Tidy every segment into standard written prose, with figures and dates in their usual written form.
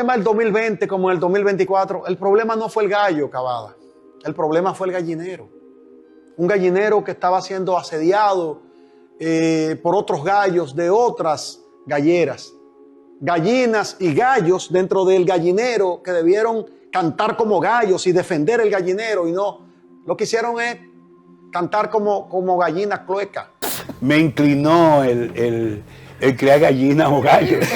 problema del 2020 como en el 2024, el problema no fue el gallo, Cavada. El problema fue el gallinero. Un gallinero que estaba siendo asediado por otros gallos de otras galleras. Gallinas y gallos dentro del gallinero que debieron cantar como gallos y defender el gallinero, y no, lo que hicieron es cantar como gallinas cluecas. Me inclinó el crear gallinas o gallos,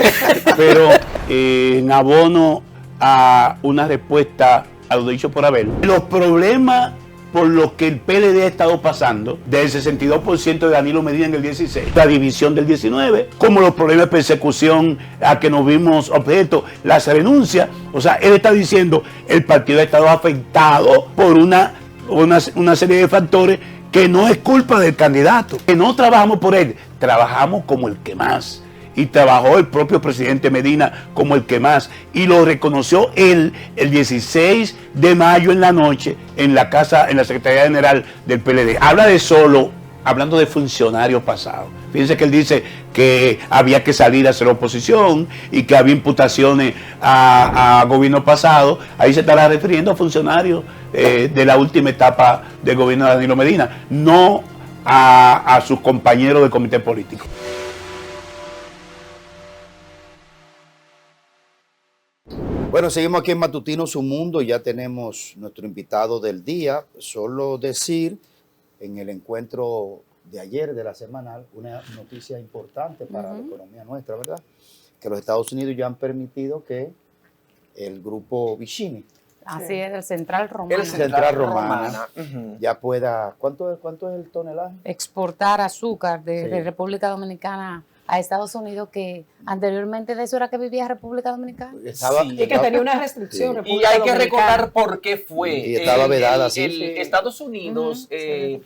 pero en abono a una respuesta a lo dicho por Abel, los problemas por los que el PLD ha estado pasando, del 62% de Danilo Medina en el 16, la división del 19, como los problemas de persecución a que nos vimos objeto, las renuncias. O sea, él está diciendo, el partido ha estado afectado por una serie de factores que no es culpa del candidato, que no trabajamos por él, trabajamos como el que más. Y trabajó el propio presidente Medina como el que más. Y lo reconoció él el 16 de mayo en la noche en la Secretaría General del PLD. Habla de solo, hablando de funcionarios pasados. Fíjense que él dice que había que salir a hacer oposición y que había imputaciones a gobierno pasado. Ahí se estará refiriendo a funcionarios de la última etapa del gobierno de Danilo Medina, no a sus compañeros del comité político. Bueno, seguimos aquí en Matutino Su Mundo, ya tenemos nuestro invitado del día. Solo decir, en el encuentro de ayer de la semanal, una noticia importante para la economía nuestra, ¿verdad? Que los Estados Unidos ya han permitido que el grupo Vicini, así es, el Central Romana. El Central Romana ya pueda, ¿cuánto es el tonelaje? Exportar azúcar de República Dominicana a Estados Unidos, que anteriormente de eso era que vivía República Dominicana. Y que tenía una restricción. Y hay que recordar por qué fue. Y estaba vedada, Estados Unidos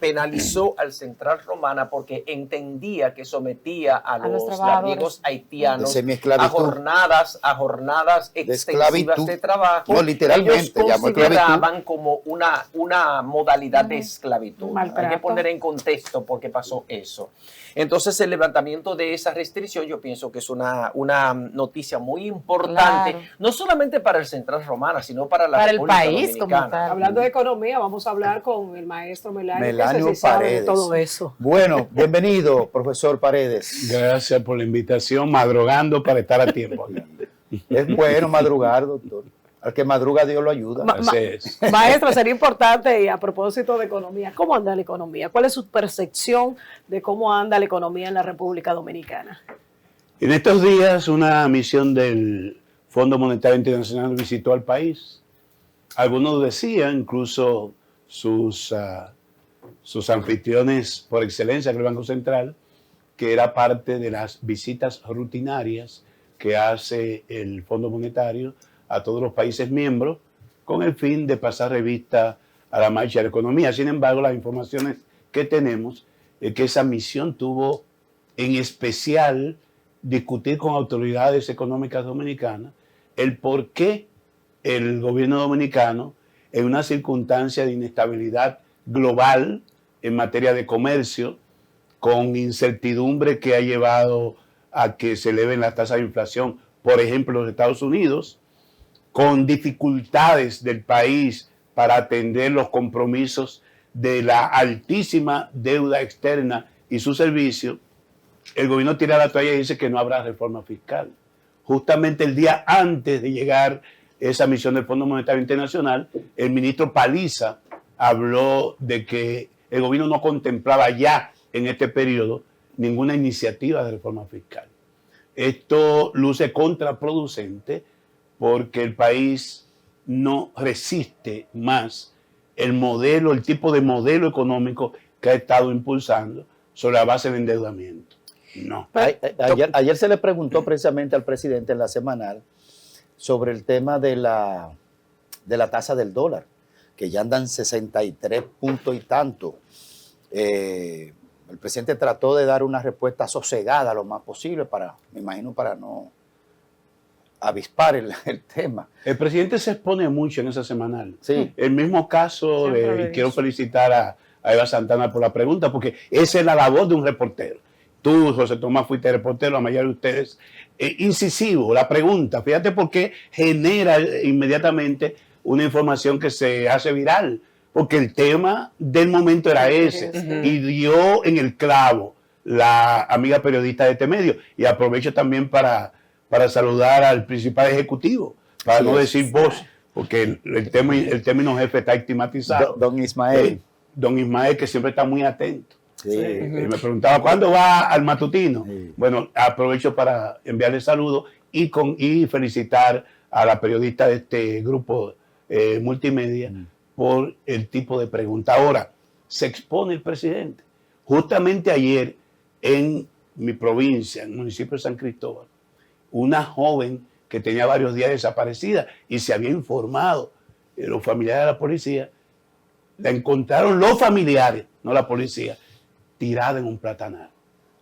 penalizó al Central Romana porque entendía que sometía a los labriegos haitianos a jornadas extensivas de trabajo. No, literalmente. Ellos consideraban como una modalidad de esclavitud. Hay que poner en contexto por qué pasó eso. Entonces, el levantamiento de esa restricción, yo pienso que es una noticia muy importante, no solamente para el Central Romana, sino para la República país Dominicana. como tal. Hablando de economía, vamos a hablar con el maestro Melanio que sí sabe Paredes. de todo eso. Bueno, bienvenido, profesor Paredes. Gracias por la invitación, madrugando para estar a tiempo. Es bueno madrugar, doctor. Al que madruga Dios lo ayuda. Así es. Maestro, sería importante, y a propósito de economía, ¿cómo anda la economía? ¿Cuál es su percepción de cómo anda la economía en la República Dominicana? En estos días, una misión del Fondo Monetario Internacional visitó al país. Algunos decían, incluso sus anfitriones por excelencia, que el Banco Central, que era parte de las visitas rutinarias que hace el Fondo Monetario a todos los países miembros con el fin de pasar revista a la marcha de la economía. Sin embargo, las informaciones que tenemos es que esa misión tuvo en especial discutir con autoridades económicas dominicanas el por qué el gobierno dominicano, en una circunstancia de inestabilidad global en materia de comercio, con incertidumbre que ha llevado a que se eleven las tasas de inflación, por ejemplo, en los Estados Unidos, con dificultades del país para atender los compromisos de la altísima deuda externa y su servicio, el gobierno tira la toalla y dice que no habrá reforma fiscal. Justamente el día antes de llegar esa misión del Fondo Monetario Internacional, el ministro Paliza habló de que el gobierno no contemplaba ya en este periodo ninguna iniciativa de reforma fiscal. Esto luce contraproducente porque el país no resiste más el tipo de modelo económico que ha estado impulsando sobre la base del endeudamiento. No. Ayer se le preguntó precisamente al presidente en la semanal sobre el tema de la tasa del dólar, que ya andan 63 puntos y tanto. El presidente trató de dar una respuesta sosegada lo más posible me imagino para no avispar el tema. El presidente se expone mucho en esa semanal. Sí. El mismo caso, quiero felicitar a Eva Santana por la pregunta, porque esa es la labor de un reportero. tú, José Tomás, fuiste reportero, la mayoría de ustedes, incisivo, la pregunta, fíjate por qué genera inmediatamente una información que se hace viral, porque el tema del momento era ese, y dio en el clavo la amiga periodista de este medio, y aprovecho también para saludar al principal ejecutivo, para no decir vos, porque el término jefe está estigmatizado. Don Ismael. Don Ismael, que siempre está muy atento. Sí. Me preguntaba, ¿cuándo va al matutino? Sí. Bueno, aprovecho para enviarle saludos y felicitar a la periodista de este grupo multimedia por el tipo de pregunta. Ahora, se expone el presidente. Justamente ayer en mi provincia, en el municipio de San Cristóbal, una joven que tenía varios días desaparecida y se había informado los familiares de la policía, la encontraron los familiares, no la policía, tirada en un platanal,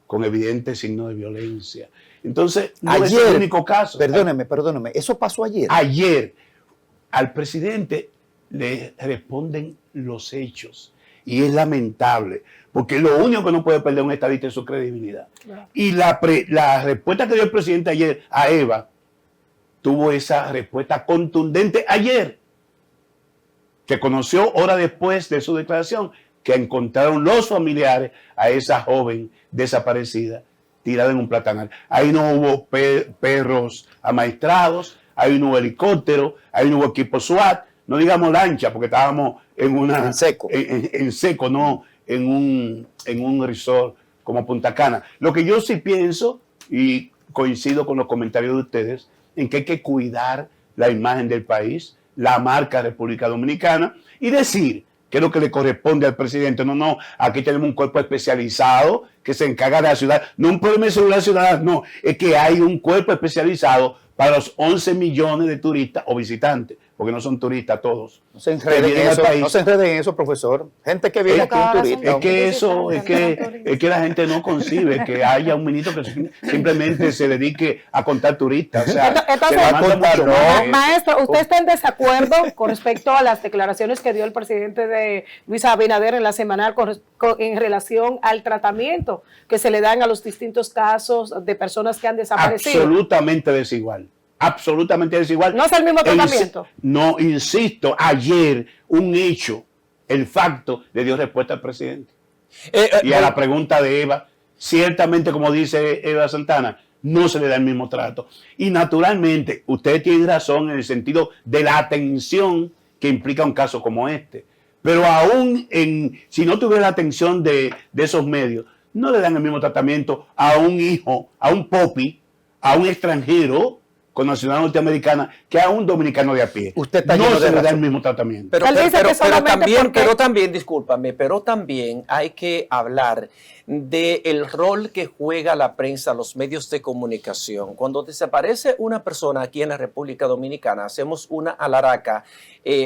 con evidentes signos de violencia. Entonces, no ayer, es el único caso. Perdóneme, eso pasó ayer. Ayer, al presidente le responden los hechos. Y es lamentable, porque lo único que no puede perder un estadista es su credibilidad. Claro. Y la respuesta que dio el presidente ayer a Eva, tuvo esa respuesta contundente ayer, que conoció horas después de su declaración, que encontraron los familiares a esa joven desaparecida tirada en un platanal. Ahí no hubo perros amaestrados, ahí no hubo helicóptero, ahí no hubo equipo SWAT, no digamos lancha, porque estábamos en seco, en seco, no en un resort como Punta Cana. Lo que yo sí pienso, y coincido con los comentarios de ustedes, en que hay que cuidar la imagen del país, la marca República Dominicana, y decir que es lo que le corresponde al presidente. No, aquí tenemos un cuerpo especializado que se encarga de la ciudad. No un problema de seguridad ciudadana, no, es que hay un cuerpo especializado para los 11 millones de turistas o visitantes, porque no son turistas todos. No se enreden en eso, profesor. Gente que viene aquí un turista. Es que la gente no concibe que haya un ministro que simplemente se dedique a contar turistas. O sea, entonces, maestro, ¿usted está en desacuerdo con respecto a las declaraciones que dio el presidente de Luis Abinader en la semanal en relación al tratamiento que se le dan a los distintos casos de personas que han desaparecido? Absolutamente desigual. Absolutamente desigual. ¿No es el mismo tratamiento? No, insisto, ayer un hecho, el facto, le dio respuesta al presidente. Y a la pregunta de Eva, ciertamente, como dice Eva Santana, no se le da el mismo trato. Y naturalmente, usted tiene razón en el sentido de la atención que implica un caso como este. Pero aún si no tuviera la atención de esos medios, no le dan el mismo tratamiento a un hijo, a un popi, a un extranjero con nacionalidad norteamericana que a un dominicano de a pie. Usted está no se le da razón. el mismo tratamiento. Pero también hay que hablar del rol que juega la prensa, los medios de comunicación. Cuando desaparece una persona aquí en la República Dominicana, hacemos una alaraca,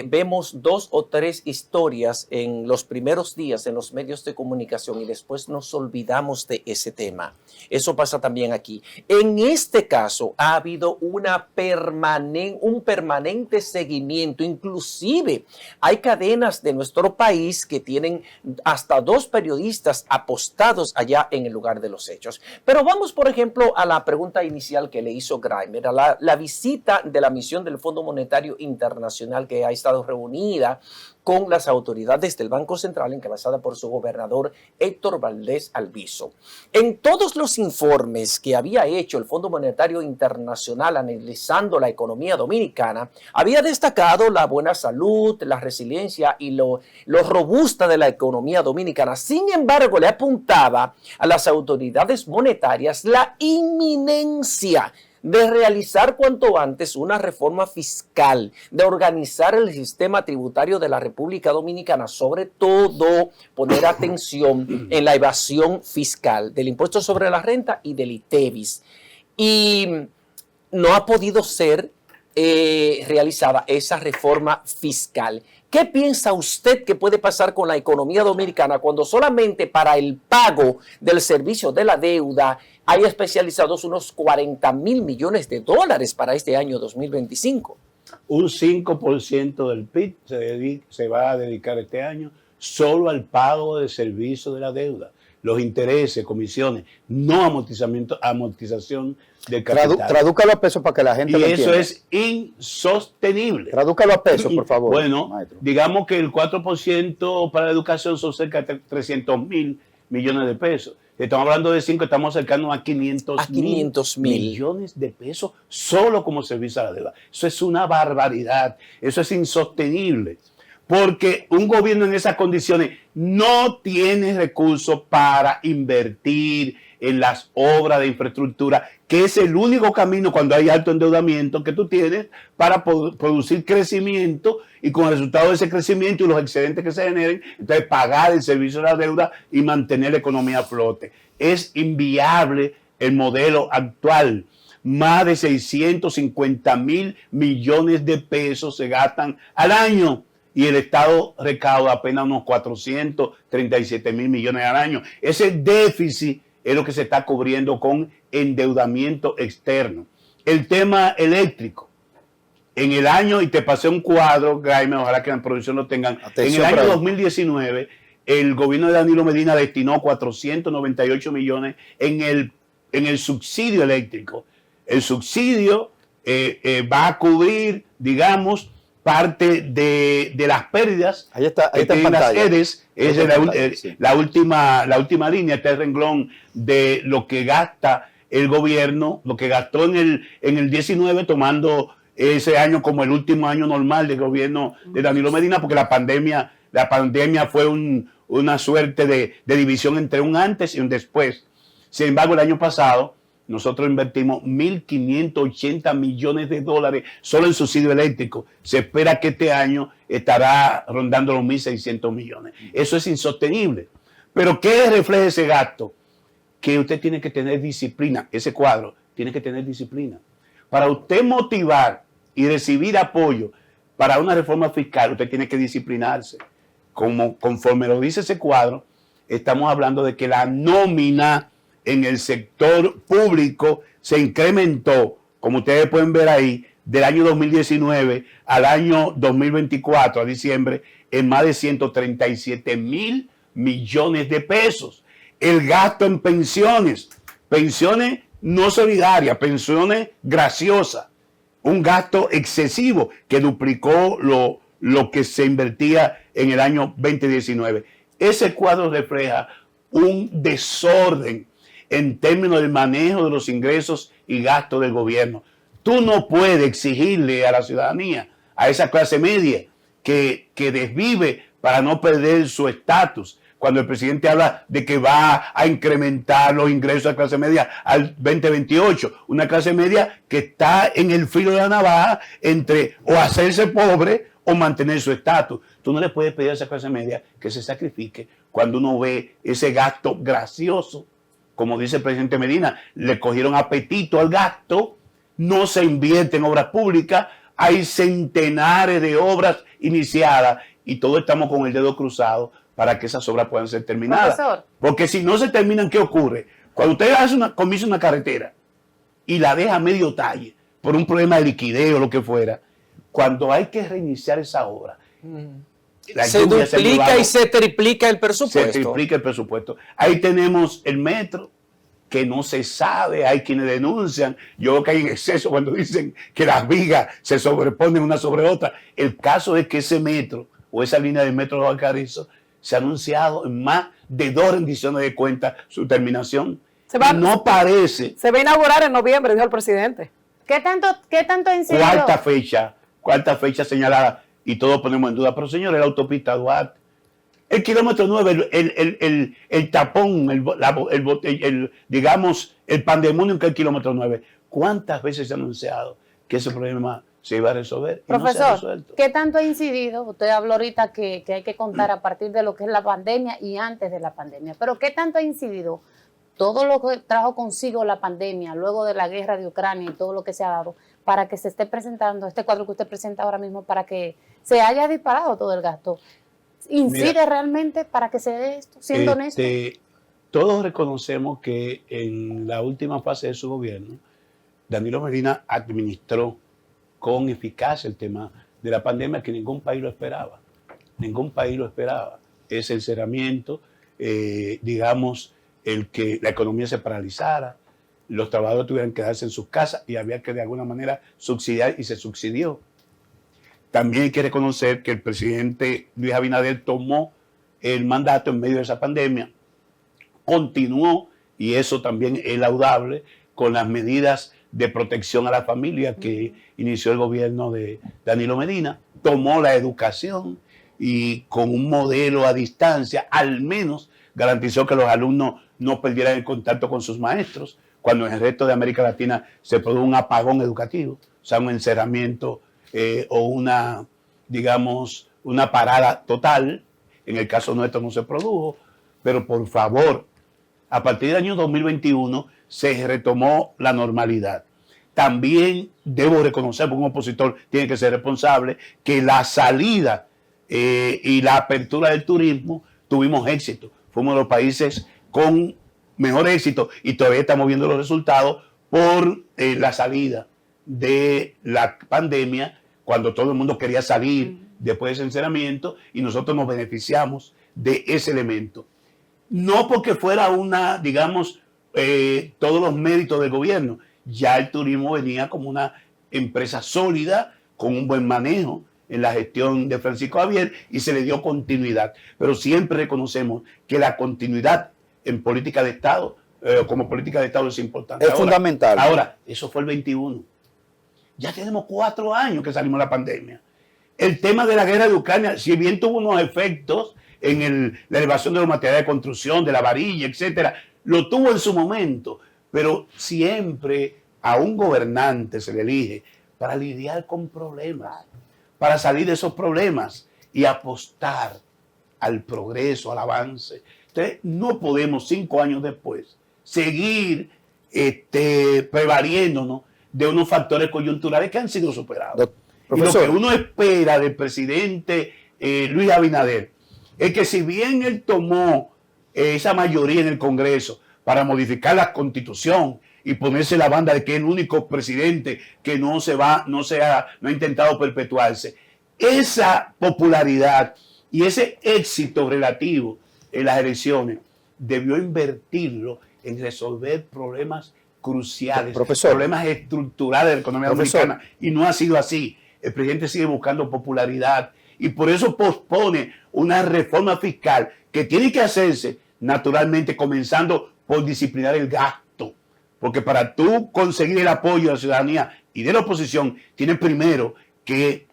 vemos 2 o 3 historias en los primeros días en los medios de comunicación y después nos olvidamos de ese tema. Eso pasa también aquí. En este caso ha habido un permanente seguimiento. Inclusive hay cadenas de nuestro país que tienen hasta 2 periodistas apostados allá en el lugar de los hechos. Pero vamos, por ejemplo, a la pregunta inicial que le hizo Grimer, a la visita de la misión del Fondo Monetario Internacional que ha estado reunida con las autoridades del Banco Central encabezada por su gobernador Héctor Valdés Albizu. En todos los informes que había hecho el Fondo Monetario Internacional analizando la economía dominicana, había destacado la buena salud, la resiliencia y lo robusta de la economía dominicana. Sin embargo, le apuntaba a las autoridades monetarias la inminencia de realizar cuanto antes una reforma fiscal, de organizar el sistema tributario de la República Dominicana, sobre todo poner atención en la evasión fiscal del impuesto sobre la renta y del ITEVIS. Y no ha podido ser realizada esa reforma fiscal. ¿Qué piensa usted que puede pasar con la economía dominicana cuando solamente para el pago del servicio de la deuda hay especializados unos 40,000 millones de dólares para este año 2025? Un 5% del PIB se va a dedicar este año solo al pago del servicio de la deuda. los intereses, comisiones, no amortización del capital. Tradúcalo a pesos para que la gente y lo eso entienda. es insostenible. Tradúcalo a pesos, por favor. Bueno, maestro. digamos que el 4% para la educación son cerca de 300.000 millones de pesos. Estamos hablando de 5, estamos acercándonos a 500.000 millones de pesos solo como servicio a la deuda. Eso es una barbaridad, eso es insostenible, porque un gobierno en esas condiciones no tiene recursos para invertir en las obras de infraestructura, que es el único camino cuando hay alto endeudamiento que tú tienes para producir crecimiento y con el resultado de ese crecimiento y los excedentes que se generen, entonces pagar el servicio de la deuda y mantener la economía a flote. Es inviable el modelo actual. Más de 650.000 millones de pesos se gastan al año y el Estado recauda apenas unos 437.000 millones al año. Ese déficit es lo que se está cubriendo con endeudamiento externo. El tema eléctrico. En el año, y te pasé un cuadro, Jaime, ojalá que en la producción lo tengan. Atención, en el año 2019, el gobierno de Danilo Medina destinó 498 millones en el subsidio eléctrico. El subsidio va a cubrir, digamos, parte de las pérdidas. Ahí está que tienen las sedes. Esa es sí. la última línea, este renglón de lo que gasta el gobierno, lo que gastó en el 19, tomando ese año como el último año normal del gobierno de Danilo Medina, porque la pandemia fue una suerte de división entre un antes y un después. Sin embargo, el año pasado nosotros invertimos 1.580 millones de dólares solo en subsidio eléctrico. Se espera que este año estará rondando los 1.600 millones. Eso es insostenible. Pero ¿qué refleja ese gasto? Que usted tiene que tener disciplina. Ese cuadro tiene que tener disciplina. Para usted motivar y recibir apoyo para una reforma fiscal, usted tiene que disciplinarse. Conforme lo dice ese cuadro, estamos hablando de que la nómina en el sector público se incrementó, como ustedes pueden ver ahí, del año 2019 al año 2024, a diciembre, en más de 137.000 millones de pesos. El gasto en pensiones no solidarias, pensiones graciosas, un gasto excesivo que duplicó lo que se invertía en el año 2019. Ese cuadro refleja un desorden en términos del manejo de los ingresos y gastos del gobierno. Tú no puedes exigirle a la ciudadanía, a esa clase media que desvive para no perder su estatus. Cuando el presidente habla de que va a incrementar los ingresos de la clase media al 2028, una clase media que está en el filo de la navaja entre o hacerse pobre o mantener su estatus. Tú no le puedes pedir a esa clase media que se sacrifique cuando uno ve ese gasto gracioso. Como dice el presidente Medina, le cogieron apetito al gasto, no se invierte en obras públicas, hay centenares de obras iniciadas y todos estamos con el dedo cruzado para que esas obras puedan ser terminadas. Profesor. Porque si no se terminan, ¿qué ocurre? Cuando usted comienza una carretera y la deja a medio talle por un problema de liquidez o lo que fuera, cuando hay que reiniciar esa obra, se duplica y se triplica el presupuesto. Se triplica el presupuesto. Ahí tenemos el metro, que no se sabe, hay quienes denuncian. Yo creo que hay en exceso cuando dicen que las vigas se sobreponen una sobre otra. El caso es que ese metro o esa línea de metro de Valcarrizo se ha anunciado en más de 2 rendiciones de cuentas su terminación. No parece. Se va a inaugurar en noviembre, dijo el presidente. ¿Qué tanto ha incidido? Cuarta fecha señalada y todos ponemos en duda. Pero señores, la autopista Duarte, el kilómetro 9, el tapón, digamos, el pandemonio que es el kilómetro 9. ¿Cuántas veces se ha anunciado que ese problema se iba a resolver? Y Profesor, no se ha resuelto. ¿Qué tanto ha incidido? Usted habló ahorita que hay que contar a partir de lo que es la pandemia y antes de la pandemia. Pero ¿qué tanto ha incidido todo lo que trajo consigo la pandemia, luego de la guerra de Ucrania y todo lo que se ha dado, para que se esté presentando este cuadro que usted presenta ahora mismo, para que se haya disparado todo el gasto? ¿Incide realmente para que se dé esto, siendo honesto? Todos reconocemos que en la última fase de su gobierno, Danilo Medina administró con eficacia el tema de la pandemia que ningún país lo esperaba. Ningún país lo esperaba. Ese encerramiento, digamos, el que la economía se paralizara, los trabajadores tuvieran que quedarse en sus casas y había que de alguna manera subsidiar y se subsidió. También hay que reconocer que el presidente Luis Abinader tomó el mandato en medio de esa pandemia, continuó, y eso también es laudable, con las medidas de protección a la familia que inició el gobierno de Danilo Medina, tomó la educación y con un modelo a distancia, al menos garantizó que los alumnos no perdieran el contacto con sus maestros, cuando en el resto de América Latina se produjo un apagón educativo, o sea, un encerramiento o una, digamos, una parada total. En el caso nuestro no se produjo, pero por favor, a partir del año 2021 se retomó la normalidad. También debo reconocer, porque un opositor tiene que ser responsable, que la salida y la apertura del turismo tuvimos éxito. Fuimos de los países con mejor éxito y todavía estamos viendo los resultados por la salida de la pandemia, cuando todo el mundo quería salir después de ese encerramiento, y nosotros nos beneficiamos de ese elemento. No porque fuera una, digamos, todos los méritos del gobierno. Ya el turismo venía como una empresa sólida, con un buen manejo en la gestión de Francisco Javier, y se le dio continuidad. Pero siempre reconocemos que la continuidad en política de Estado, como política de Estado, es importante. Es fundamental. Ahora, eso fue el 21. Ya tenemos 4 años que salimos de la pandemia. El tema de la guerra de Ucrania, si bien tuvo unos efectos en la elevación de los materiales de construcción, de la varilla, etcétera, lo tuvo en su momento, pero siempre a un gobernante se le elige para lidiar con problemas, para salir de esos problemas y apostar al progreso, al avance. Entonces, no podemos 5 años después seguir prevaliéndonos de unos factores coyunturales que han sido superados. Y lo que uno espera del presidente Luis Abinader es que, si bien él tomó esa mayoría en el Congreso para modificar la Constitución y ponerse la banda de que es el único presidente que no ha intentado perpetuarse, esa popularidad y ese éxito relativo en las elecciones debió invertirlo en resolver problemas cruciales, problemas estructurales de la economía dominicana, y no ha sido así. El presidente sigue buscando popularidad y por eso pospone una reforma fiscal que tiene que hacerse naturalmente, comenzando por disciplinar el gasto, porque para tú conseguir el apoyo de la ciudadanía y de la oposición, tienes primero que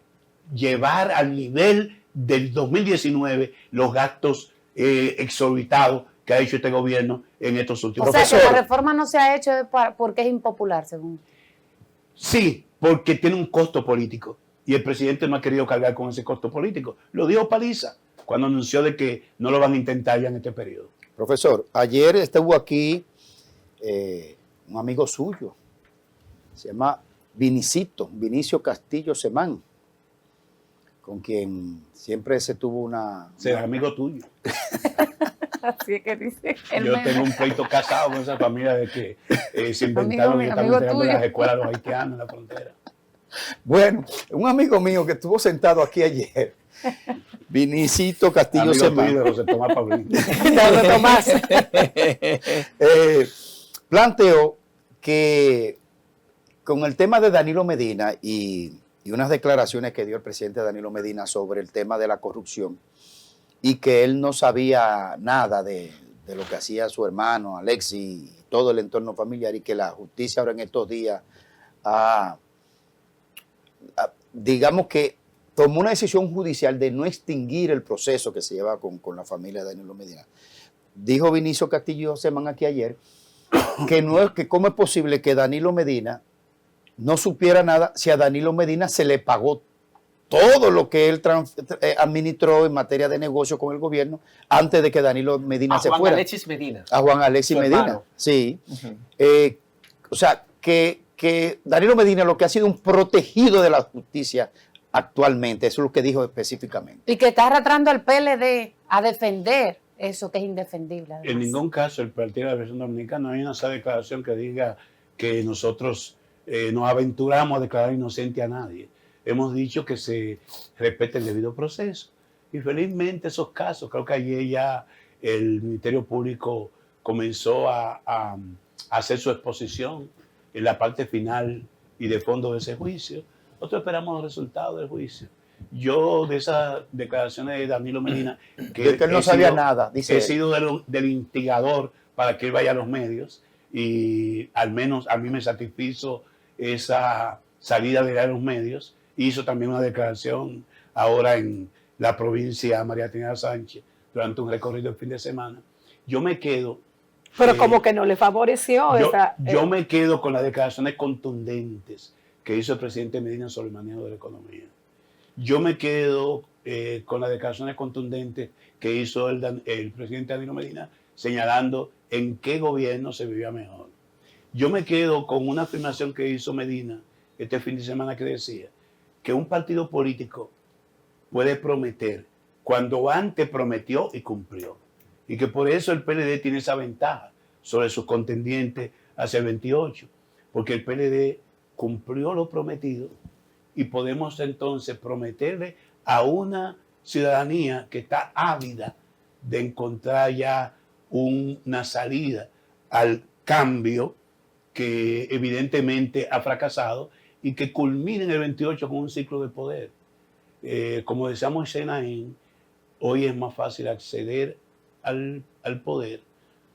llevar al nivel del 2019 los gastos exorbitados que ha hecho este gobierno en estos últimos años. O sea, que la reforma no se ha hecho porque es impopular, según. Sí, porque tiene un costo político y el presidente no ha querido cargar con ese costo político. Lo dijo Paliza cuando anunció de que no lo van a intentar ya en este periodo. Profesor, ayer estuvo aquí un amigo suyo, se llama Vinicio Castillo Semán, con quien siempre se tuvo una... Será amigo tuyo. Así es que dice. Yo tengo un pleito casado con esa familia de que se inventaron y están entregando las escuelas a los haitianos en la frontera. Bueno, un amigo mío que estuvo sentado aquí ayer, Vinicito Castillo Semán. Amigo tuyo de José Tomás Paulino. José Tomás. Planteó que con el tema de Danilo Medina y unas declaraciones que dio el presidente Danilo Medina sobre el tema de la corrupción, y que él no sabía nada de lo que hacía su hermano Alexis y todo el entorno familiar, y que la justicia ahora en estos días digamos que tomó una decisión judicial de no extinguir el proceso que se lleva con la familia de Danilo Medina. Dijo Vinicio Castillo Semán aquí ayer que cómo es posible que Danilo Medina no supiera nada si a Danilo Medina se le pagó todo lo que él administró en materia de negocio con el gobierno antes de que Danilo Medina se fuera. A Juan Alexis Medina. A Juan Alexis Medina, hermano. Sí. O sea, que Danilo Medina lo que ha sido un protegido de la justicia actualmente, eso es lo que dijo específicamente. Y que está arrastrando al PLD a defender eso que es indefendible. Además. En ningún caso el Partido de la Liberación Dominicana, no hay una sola declaración que diga que nosotros nos aventuramos a declarar inocente a nadie. Hemos dicho que se respete el debido proceso. Y felizmente esos casos, creo que ayer ya el Ministerio Público comenzó a hacer su exposición en la parte final y de fondo de ese juicio. Nosotros esperamos los resultados del juicio. Yo, de esas declaraciones de Danilo Medina, que él no sabía nada, dice he sido del instigador para que él vaya a los medios, y al menos a mí me satisfizo esa salida de los medios. Hizo también una declaración ahora en la provincia María Trinidad Sánchez durante un recorrido el fin de semana. Yo me quedo... Pero como que no le favoreció yo me quedo con las declaraciones contundentes que hizo el presidente Medina sobre el manejo de la economía. Yo me quedo con las declaraciones contundentes que hizo el presidente Danilo Medina señalando en qué gobierno se vivía mejor. Yo me quedo con una afirmación que hizo Medina este fin de semana que decía que un partido político puede prometer cuando antes prometió y cumplió. Y que por eso el PLD tiene esa ventaja sobre sus contendientes hacia el 28. Porque el PLD cumplió lo prometido y podemos entonces prometerle a una ciudadanía que está ávida de encontrar ya una salida al cambio que evidentemente ha fracasado y que culmine en el 28 con un ciclo de poder. Como decíamos en Senaín, hoy es más fácil acceder al poder,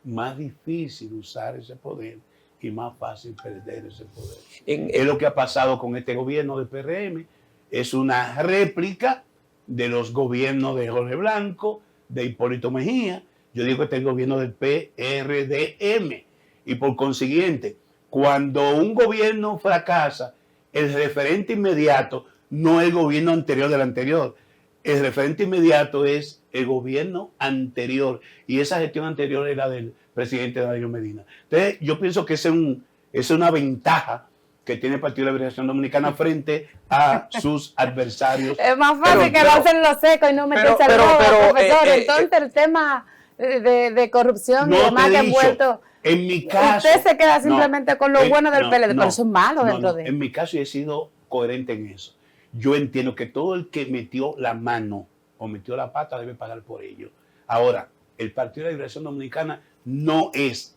más difícil usar ese poder y más fácil perder ese poder. Es lo que ha pasado con este gobierno de PRM. Es una réplica de los gobiernos de Jorge Blanco, de Hipólito Mejía. Yo digo que este es el gobierno del PRDM. Y por consiguiente, cuando un gobierno fracasa, el referente inmediato no es el gobierno anterior del anterior. El referente inmediato es el gobierno anterior. Y esa gestión anterior era del presidente Danilo Medina. Entonces, yo pienso que es una ventaja que tiene el Partido de la Liberación Dominicana frente a sus adversarios. Es más fácil que lo hacen los secos y no meterse al lobo, profesor. Entonces, el tema de corrupción y demás que ha envuelto... En mi caso... Usted se queda simplemente con lo bueno del PLD, pero eso es malo dentro de... En mi caso yo he sido coherente en eso. Yo entiendo que todo el que metió la mano o metió la pata debe pagar por ello. Ahora, el Partido de la Liberación Dominicana no es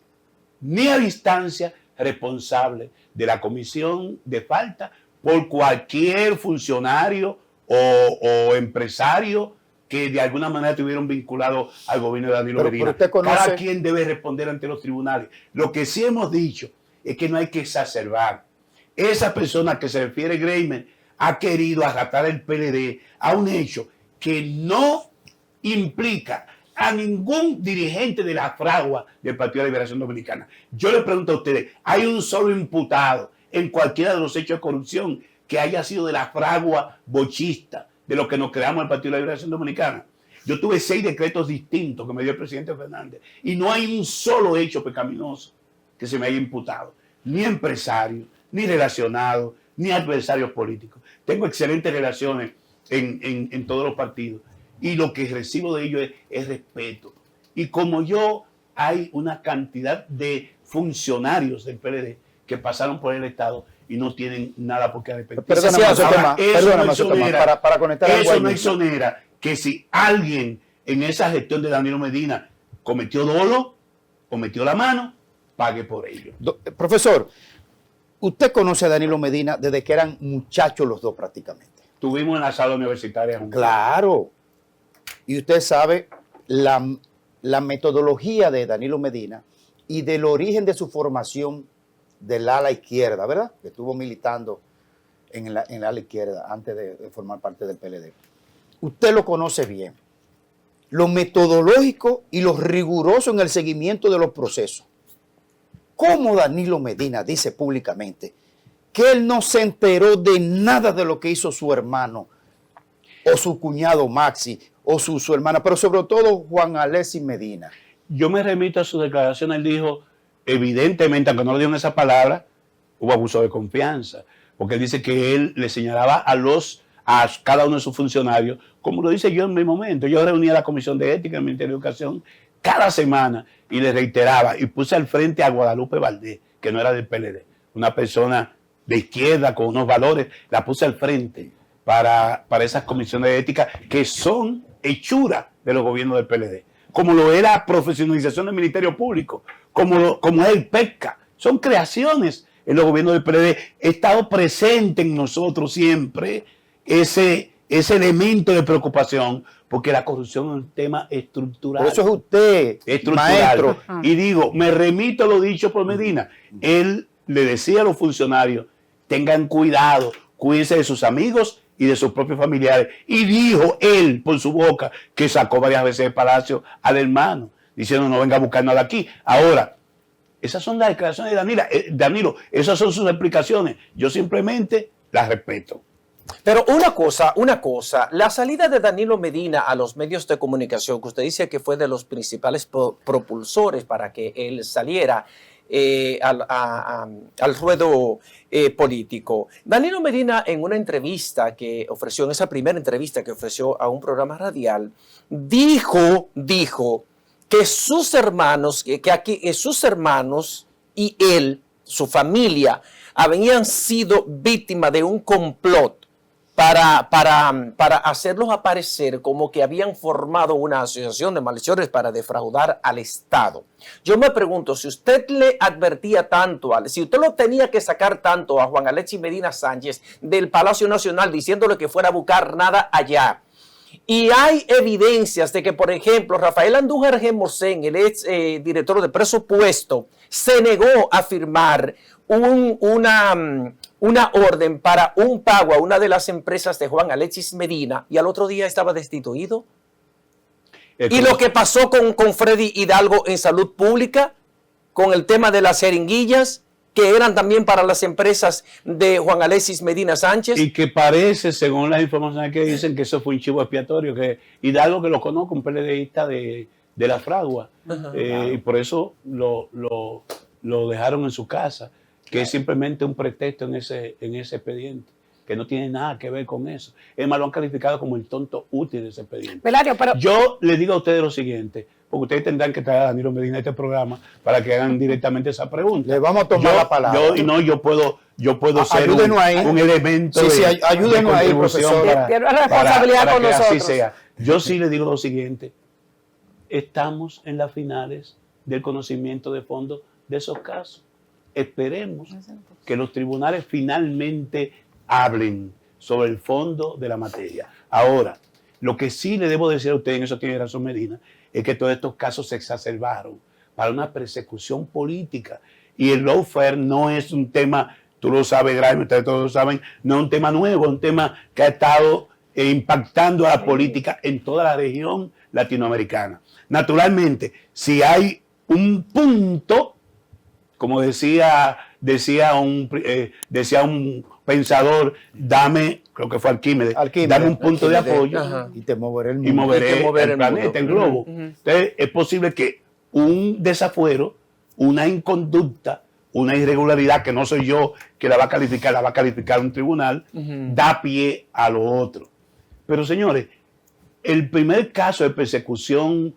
ni a distancia responsable de la comisión de falta por cualquier funcionario o empresario que de alguna manera estuvieron vinculados al gobierno de Danilo Medina. Cada quien debe responder ante los tribunales. Lo que sí hemos dicho es que no hay que exacerbar. Esa persona que se refiere Greimer ha querido arrastrar el PLD a un hecho que no implica a ningún dirigente de la fragua del Partido de la Liberación Dominicana. Yo le pregunto a ustedes, ¿hay un solo imputado en cualquiera de los hechos de corrupción que haya sido de la fragua bochista de lo que nos creamos el Partido de la Liberación Dominicana? Yo tuve 6 decretos distintos que me dio el presidente Fernández y no hay un solo hecho pecaminoso que se me haya imputado, ni empresario, ni relacionado, ni adversarios políticos. Tengo excelentes relaciones en todos los partidos y lo que recibo de ellos es respeto. Y como yo, hay una cantidad de funcionarios del PLD que pasaron por el Estado y no tienen nada por qué arrepentirse. Para conectar algo. Eso no exonera que si alguien en esa gestión de Danilo Medina cometió dolo o metió la mano, pague por ello. Profesor, usted conoce a Danilo Medina desde que eran muchachos los dos prácticamente. Estuvimos en la sala universitaria juntos. Claro. Y usted sabe la metodología de Danilo Medina y del origen de su formación del ala izquierda, ¿verdad? Que estuvo militando en el ala izquierda antes de formar parte del PLD. Usted lo conoce bien. Lo metodológico y lo riguroso en el seguimiento de los procesos. ¿Cómo Danilo Medina dice públicamente que él no se enteró de nada de lo que hizo su hermano o su cuñado Maxi o su hermana, pero sobre todo Juan Alexis Medina? Yo me remito a su declaración. Él dijo, evidentemente, aunque no le dieron esa palabra, hubo abuso de confianza, porque él dice que él le señalaba a cada uno de sus funcionarios, como lo dice yo en mi momento. Yo reunía a la Comisión de Ética en el Ministerio de Educación cada semana y le reiteraba y puse al frente a Guadalupe Valdés, que no era del PLD, una persona de izquierda con unos valores, la puse al frente para esas comisiones de ética que son hechura de los gobiernos del PLD. como lo es la profesionalización del Ministerio Público, como es el PECA. Son creaciones en los gobiernos del PLD. He estado presente en nosotros siempre ese elemento de preocupación, porque la corrupción es un tema estructural. Por eso es usted, maestro. Y digo, me remito a lo dicho por Medina. Él le decía a los funcionarios, tengan cuidado, cuídense de sus amigos y de sus propios familiares. Y dijo él por su boca que sacó varias veces del palacio al hermano, diciendo no venga a buscar nada aquí. Ahora, esas son las declaraciones de Danilo, esas son sus explicaciones. Yo simplemente las respeto. Pero una cosa, la salida de Danilo Medina a los medios de comunicación, que usted dice que fue de los principales propulsores para que él saliera al ruedo político. Danilo Medina, en una entrevista que ofreció, en esa primera entrevista que ofreció a un programa radial, dijo que sus hermanos, sus hermanos y él, su familia, habían sido víctimas de un complot para hacerlos aparecer como que habían formado una asociación de malhechores para defraudar al Estado. Yo me pregunto, si usted le advertía tanto, si usted lo tenía que sacar tanto a Juan Alexis Medina Sánchez del Palacio Nacional diciéndole que fuera a buscar nada allá, y hay evidencias de que, por ejemplo, Rafael Andújar Gemosén, el ex director de presupuesto, se negó a firmar una orden para un pago a una de las empresas de Juan Alexis Medina y al otro día estaba destituido. Y lo que pasó con Freddy Hidalgo en salud pública, con el tema de las jeringuillas, que eran también para las empresas de Juan Alexis Medina Sánchez. Y que parece, según las informaciones que dicen, que eso fue un chivo expiatorio, que Hidalgo, que lo conozco, un PLDista de la Fragua, y por eso lo dejaron en su casa, que es simplemente un pretexto en ese expediente, que no tiene nada que ver con eso. Es más, lo han calificado como el tonto útil de ese expediente. Velario, pero yo les digo a ustedes lo siguiente, porque ustedes tendrán que traer a Danilo Medina a este programa para que hagan directamente esa pregunta. Le vamos a tomar la palabra. Yo puedo ser un elemento ayúdenos ahí, profesor. Tiene una responsabilidad con nosotros. Así sea. Yo sí les digo lo siguiente, estamos en las finales del conocimiento de fondo de esos casos. Esperemos que los tribunales finalmente hablen sobre el fondo de la materia. Ahora, lo que sí le debo decir a usted, en eso tiene razón Medina, es que todos estos casos se exacerbaron para una persecución política. Y el lawfare no es un tema, tú lo sabes, Graeme, ustedes todos lo saben, no es un tema nuevo, es un tema que ha estado impactando a la política en toda la región latinoamericana. Naturalmente, si hay un punto, como decía un pensador, creo que fue Arquímedes, dame un punto de apoyo. Ajá. Y te moveré el y mundo. moveré el planeta, el globo. Entonces, es posible que un desafuero, una inconducta, una irregularidad, que no soy yo que la va a calificar un tribunal, da pie a lo otro. Pero, señores, el primer caso de persecución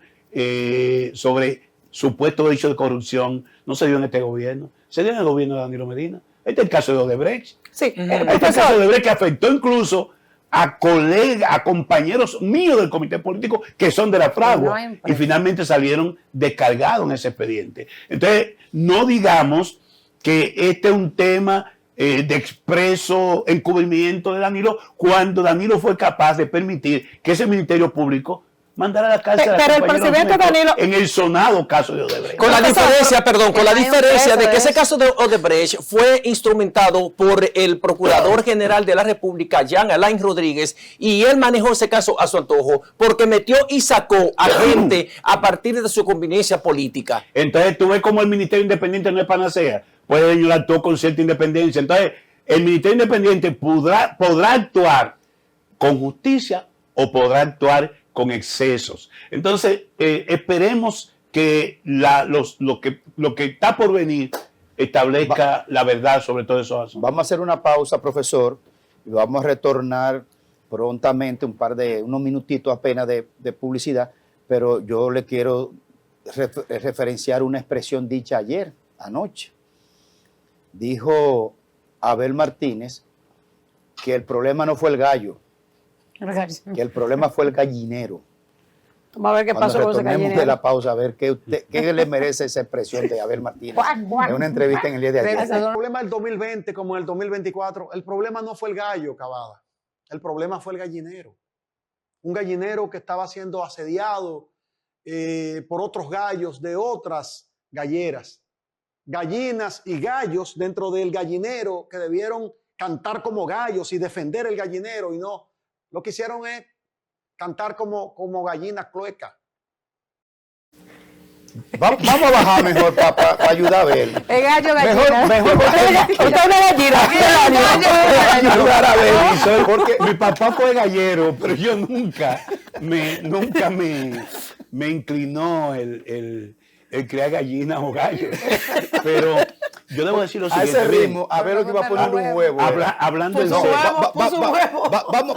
sobre supuesto hecho de corrupción no se dio en este gobierno, se dio en el gobierno de Danilo Medina. Este es el caso de Odebrecht. sí, Este es el caso de Odebrecht, que afectó incluso a colegas, a compañeros míos del comité político que son de la Fragua, y finalmente salieron descargados en ese expediente. Entonces, no digamos que este es un tema de expreso encubrimiento de Danilo, cuando Danilo fue capaz de permitir que ese Ministerio Público mandara a la cárcel pero el presidente Danilo, en el sonado caso de Odebrecht. Con la diferencia de que ese caso de Odebrecht fue instrumentado por el Procurador General de la República, Jean Alain Rodríguez, y él manejó ese caso a su antojo, porque metió y sacó a gente a partir de su conveniencia política. Entonces tú ves como el Ministerio Independiente no es panacea, puede actuar con cierta independencia. Entonces el Ministerio Independiente podrá actuar con justicia o podrá actuar con excesos. Entonces, esperemos que lo que está por venir establezca la verdad sobre todo esos asuntos. Vamos a hacer una pausa, profesor, y vamos a retornar prontamente, unos minutitos apenas de publicidad, pero yo le quiero referenciar una expresión dicha anoche. Dijo Abel Martínez que el problema no fue el gallo, que el problema fue el gallinero. Vamos a ver qué Cuando pasó con ese retornemos gallinero. de la pausa, a ver qué le merece esa expresión de Abel Martínez en una entrevista en el día de ayer. El problema del 2020 como el 2024, el problema no fue el gallo, Cavada. El problema fue el gallinero. Un gallinero que estaba siendo asediado por otros gallos de otras galleras. Gallinas y gallos dentro del gallinero que debieron cantar como gallos y defender el gallinero y no. Lo que hicieron es cantar como gallina clueca. Vamos a bajar mejor para ayudar a ver. El gallo gallina. Mejor Usted es una gallina. ayudar a ver. Porque mi papá fue gallero, pero yo nunca me inclinó el criar gallinas o gallos. Pero yo debo decir lo A siguiente. ese ritmo, a ver lo que iba a poner un huevo. Hablando en No, serio.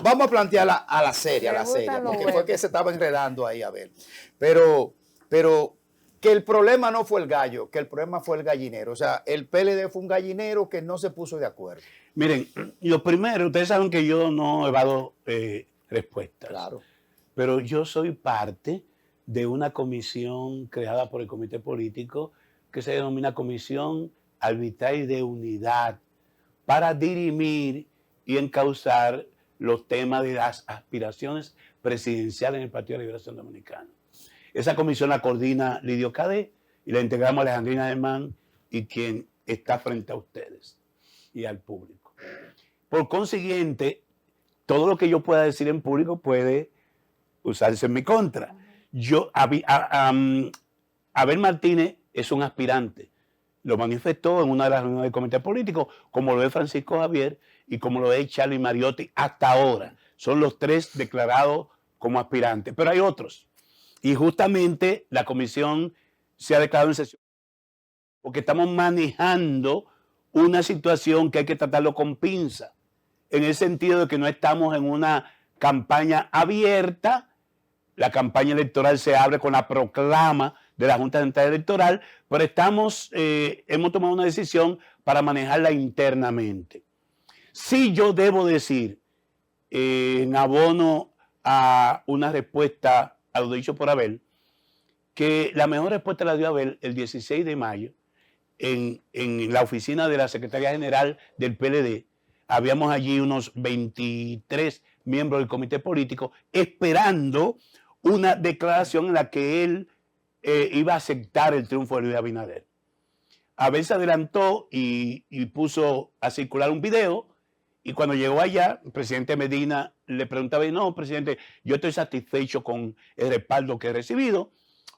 vamos a plantearla a la serie, Me gustan los porque fue huevos. que se estaba enredando ahí, a ver. Pero que el problema no fue el gallo, que el problema fue el gallinero. O sea, el PLD fue un gallinero que no se puso de acuerdo. Miren, lo primero, ustedes saben que yo no evado respuestas. Claro. Pero yo soy parte de una comisión creada por el Comité Político que se denomina Comisión Arbitral de Unidad para dirimir y encauzar los temas de las aspiraciones presidenciales en el Partido de Liberación Dominicana. Esa comisión la coordina Lidio Cadé y la integramos Alejandrina Germán y quien está frente a ustedes y al público. Por consiguiente, todo lo que yo pueda decir en público puede usarse en mi contra. Abel Martínez es un aspirante. Lo manifestó en una de las reuniones del comité político, como lo es Francisco Javier y como lo es Charlie Mariotti hasta ahora. Son los tres declarados como aspirantes, pero hay otros. Y justamente la comisión se ha declarado en sesión porque estamos manejando una situación que hay que tratarlo con pinza, en el sentido de que no estamos en una campaña abierta. La campaña electoral se abre con la proclama de la Junta Central Electoral, pero hemos tomado una decisión para manejarla internamente. Sí, yo debo decir, en abono a una respuesta a lo dicho por Abel, que la mejor respuesta la dio Abel el 16 de mayo en la oficina de la Secretaría General del PLD. Habíamos allí unos 23 miembros del comité político esperando una declaración en la que él iba a aceptar el triunfo de Luis Abinader. Abel se adelantó y puso a circular un video, y cuando llegó allá, el presidente Medina le preguntaba, no, presidente, yo estoy satisfecho con el respaldo que he recibido.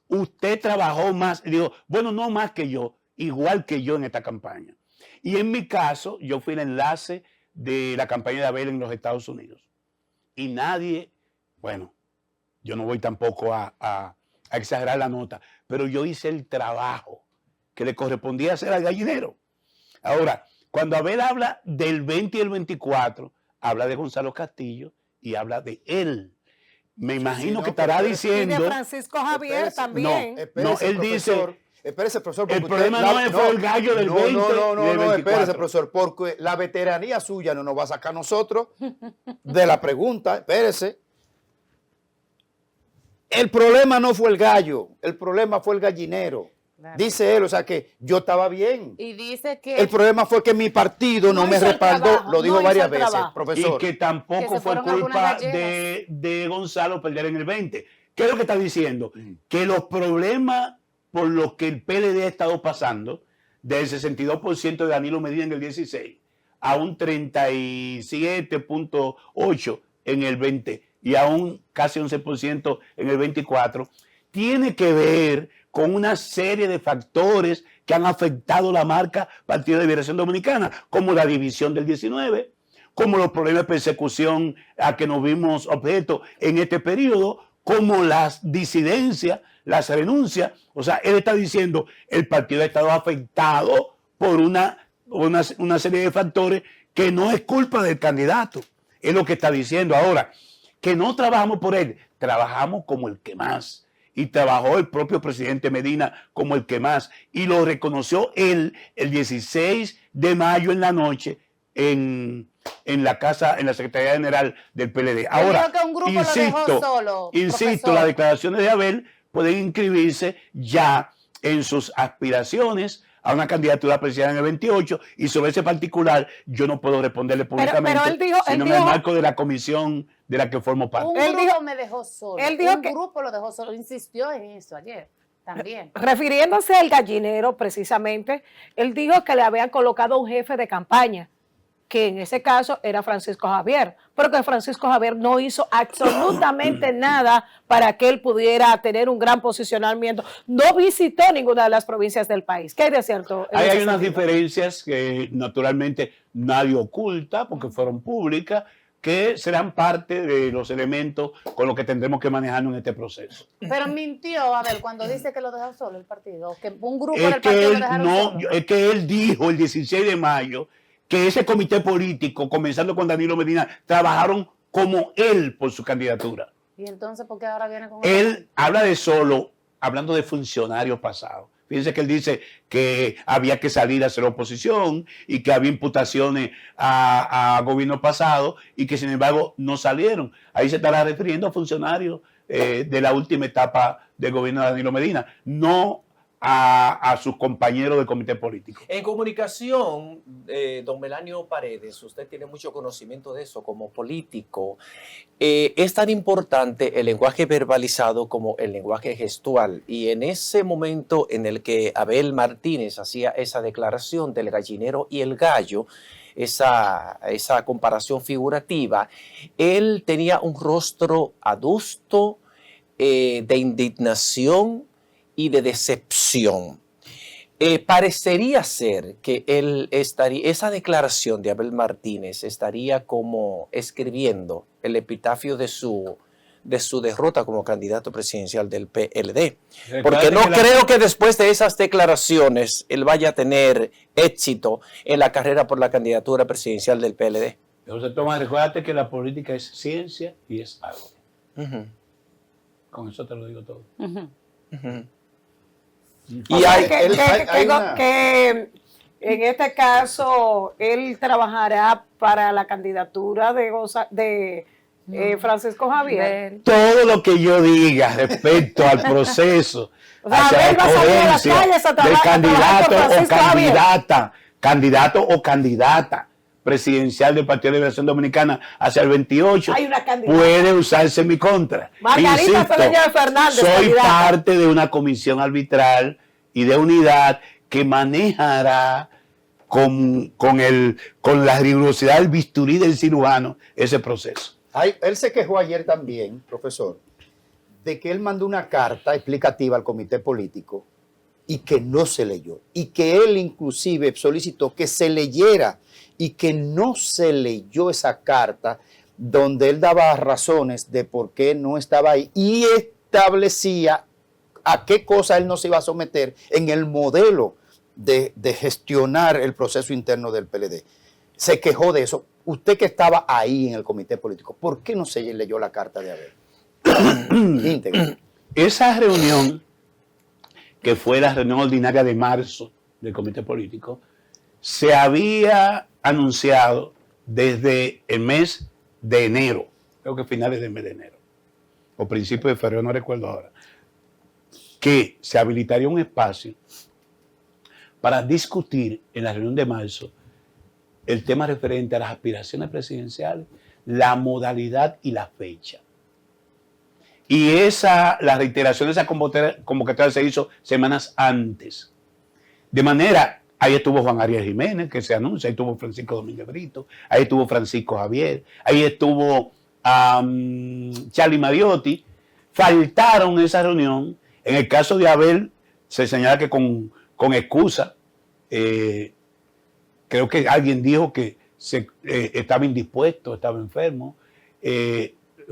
Usted trabajó más. Y digo, bueno, no más que yo, igual que yo en esta campaña. Y en mi caso, yo fui el enlace de la campaña de Abel en los Estados Unidos. Y nadie, bueno, yo no voy tampoco a exagerar la nota, pero yo hice el trabajo que le correspondía hacer al gallinero. Ahora, cuando Abel habla del 20 y el 24, habla de Gonzalo Castillo y habla de él. Me imagino que estará diciendo... Y de Francisco Javier también. No, él dice... Espérese, profesor. El problema no fue el gallo del 20 y del 24. Espérese, profesor, porque la veteranía suya no nos va a sacar a nosotros de la pregunta. Espérese. El problema no fue el gallo, el problema fue el gallinero. Claro. Dice él, o sea que yo estaba bien. Y dice que... El problema fue que mi partido no me respaldó, lo dijo varias veces, profesor. Y que tampoco fue culpa de Gonzalo perder en el 20. ¿Qué es lo que está diciendo? Que los problemas por los que el PLD ha estado pasando, del 62% de Danilo Medina en el 16 a un 37.8 en el 20 y a un casi 11% en el 24, tiene que ver con una serie de factores que han afectado la marca Partido de Liberación Dominicana, como la división del 19, como los problemas de persecución a que nos vimos objeto en este periodo, como las disidencias, las renuncias. O sea, él está diciendo el partido ha estado afectado por una serie de factores que no es culpa del candidato. Es lo que está diciendo ahora. Que no trabajamos por él, trabajamos como el que más. Y trabajó el propio presidente Medina como el que más. Y lo reconoció él el 16 de mayo en la noche en en la casa, en la Secretaría General del PLD. Él Ahora, dijo que un grupo lo dejó solo, insisto, profesor. las declaraciones de Abel pueden inscribirse ya en sus aspiraciones a una candidatura presidencial en el 28, y sobre ese particular yo no puedo responderle públicamente, pero él dijo, sino en el marco de la comisión de la que formo parte. Un grupo me dejó solo. Él dijo un que- grupo lo dejó solo. Insistió en eso ayer también. Refiriéndose al gallinero, precisamente, él dijo que le habían colocado un jefe de campaña, que en ese caso era Francisco Javier, pero que Francisco Javier no hizo absolutamente nada para que él pudiera tener un gran posicionamiento. No visitó ninguna de las provincias del país. ¿Qué hay de cierto? en Ahí ese hay unas sentido? diferencias que naturalmente nadie oculta porque fueron públicas, que serán parte de los elementos con los que tendremos que manejarnos en este proceso. Pero mintió, a ver, cuando dice que lo dejó solo el partido, que un grupo Es del que, partido lo él, dejaron no, solo. es que él dijo el 16 de mayo que ese comité político, comenzando con Danilo Medina, trabajaron como él por su candidatura. Y entonces, ¿por qué ahora viene con Él habla de solo, hablando de funcionarios pasados. Fíjense que él dice que había que salir a hacer oposición y que había imputaciones a gobierno pasado y que sin embargo no salieron. Ahí se estará refiriendo a funcionarios de la última etapa del gobierno de Danilo Medina, no a sus compañeros del comité político. En comunicación, don Melanio Paredes, usted tiene mucho conocimiento de eso como político. Es tan importante el lenguaje verbalizado como el lenguaje gestual. Y en ese momento en el que Abel Martínez hacía esa declaración del gallinero y el gallo, esa comparación figurativa, él tenía un rostro adusto, de indignación y de decepción. Parecería ser que esa declaración de Abel Martínez estaría como escribiendo el epitafio de su derrota como candidato presidencial del PLD. Porque no creo que después de esas declaraciones él vaya a tener éxito en la carrera por la candidatura presidencial del PLD. José Tomás, recuérdate que la política es ciencia y es algo. Con eso te lo digo todo. O sea, que en este caso él trabajará para la candidatura de Francisco Javier. Todo lo que yo diga respecto al proceso, O sea, hacia Abel la va a salir a las coherencia calles a del trabajar candidato por o Francisco Javier. candidato o candidata presidencial del Partido de Liberación Dominicana hacia el 28, Hay una candidata. puede usarse en mi contra. Margarita Cedeño de Fernández, soy candidata. parte de una comisión arbitral y de unidad que manejará con la rigurosidad del bisturí del cirujano ese proceso. Él se quejó ayer también, profesor, de que él mandó una carta explicativa al comité político y que no se leyó. Y que él inclusive solicitó que se leyera y que no se leyó esa carta donde él daba razones de por qué no estaba ahí y establecía a qué cosa él no se iba a someter en el modelo de gestionar el proceso interno del PLD. Se quejó de eso. Usted que estaba ahí en el comité político, ¿por qué no se leyó la carta de Abel? Íntegra. Esa reunión, que fue la reunión ordinaria de marzo del comité político, se había anunciado desde el mes de enero, creo que finales del mes de enero, o principios de febrero, no recuerdo ahora, que se habilitaría un espacio para discutir en la reunión de marzo el tema referente a las aspiraciones presidenciales, la modalidad y la fecha. Y la reiteración de esa convocatoria se hizo semanas antes. De manera, ahí estuvo Juan Ariel Jiménez, que se anuncia, ahí estuvo Francisco Domínguez Brito, ahí estuvo Francisco Javier, ahí estuvo Charlie Mariotti. Faltaron en esa reunión. En el caso de Abel, se señala que con excusa, creo que alguien dijo que estaba indispuesto, estaba enfermo.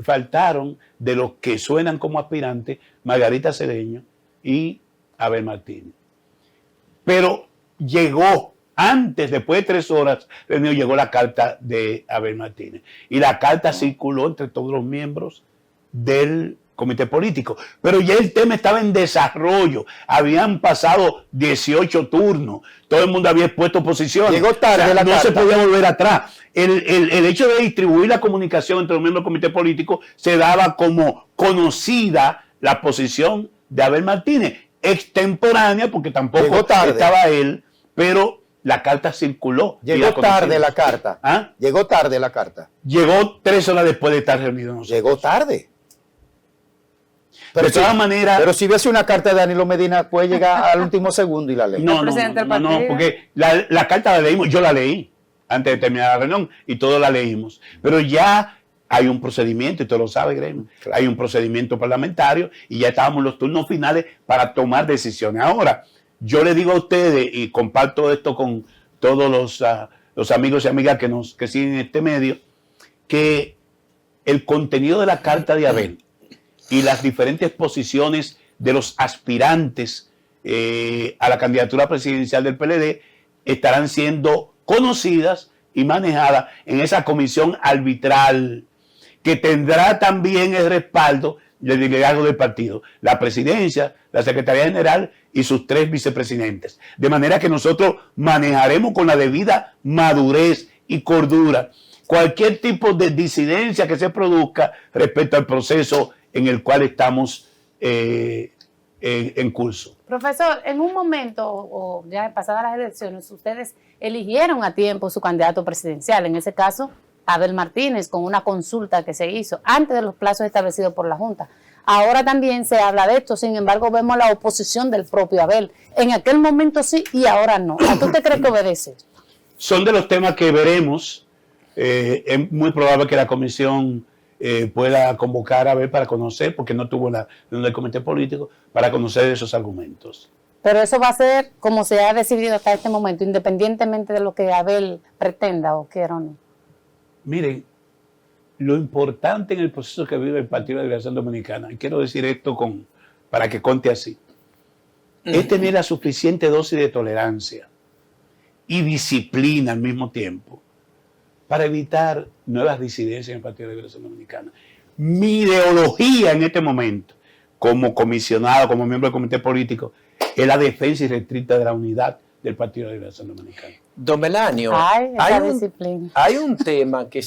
Faltaron de los que suenan como aspirantes Margarita Cedeño y Abel Martínez. Pero llegó, después de 3 horas, llegó la carta de Abel Martínez. Y la carta circuló entre todos los miembros del comité político. Pero ya el tema estaba en desarrollo. Habían pasado 18 turnos. Todo el mundo había expuesto posiciones. Llegó tarde la no carta. se podía volver atrás. El hecho de distribuir la comunicación entre los miembros del comité político se daba como conocida la posición de Abel Martínez, extemporánea, porque tampoco estaba él, pero la carta circuló. Llegó tarde la carta. ¿Ah? Llegó tarde la carta. Llegó 3 horas después de estar reunido nosotros. Llegó tarde. Pero de todas maneras. Pero si hubiese una carta de Danilo Medina, puede llegar al último segundo y la ley. No, porque la carta la leímos, yo la leí antes de terminar la reunión y todos la leímos. Pero ya hay un procedimiento, y tú lo sabes, Gremio, claro. Hay un procedimiento parlamentario y ya estábamos en los turnos finales para tomar decisiones. Ahora, yo le digo a ustedes, y comparto esto con todos los amigos y amigas que siguen este medio, que el contenido de la carta de Abel y las diferentes posiciones de los aspirantes a la candidatura presidencial del PLD estarán siendo conocidas y manejadas en esa comisión arbitral que tendrá también el respaldo del liderazgo del partido, la presidencia, la secretaría general y sus 3 vicepresidentes. De manera que nosotros manejaremos con la debida madurez y cordura cualquier tipo de disidencia que se produzca respecto al proceso en el cual estamos en curso. Profesor, en un momento, o ya pasadas las elecciones, ustedes eligieron a tiempo su candidato presidencial, en ese caso, Abel Martínez, con una consulta que se hizo antes de los plazos establecidos por la Junta. Ahora también se habla de esto, sin embargo, vemos la oposición del propio Abel. En aquel momento sí y ahora no. ¿A qué usted cree que obedece? Son de los temas que veremos. Es muy probable que la comisión pueda convocar a Abel para conocer, porque no tuvo la reunión del comité político, para conocer esos argumentos. Pero eso va a ser como se ha decidido hasta este momento, independientemente de lo que Abel pretenda o quiera o no. Miren, lo importante en el proceso que vive el Partido de Liberación Dominicana, y quiero decir esto para que conte así, es tener la suficiente dosis de tolerancia y disciplina al mismo tiempo para evitar nuevas disidencias en el Partido de Liberación Dominicana. Mi ideología en este momento, como comisionado, como miembro del comité político, es la defensa irrestricta de la unidad del Partido de Liberación Dominicana. Don Melanio, hay un tema que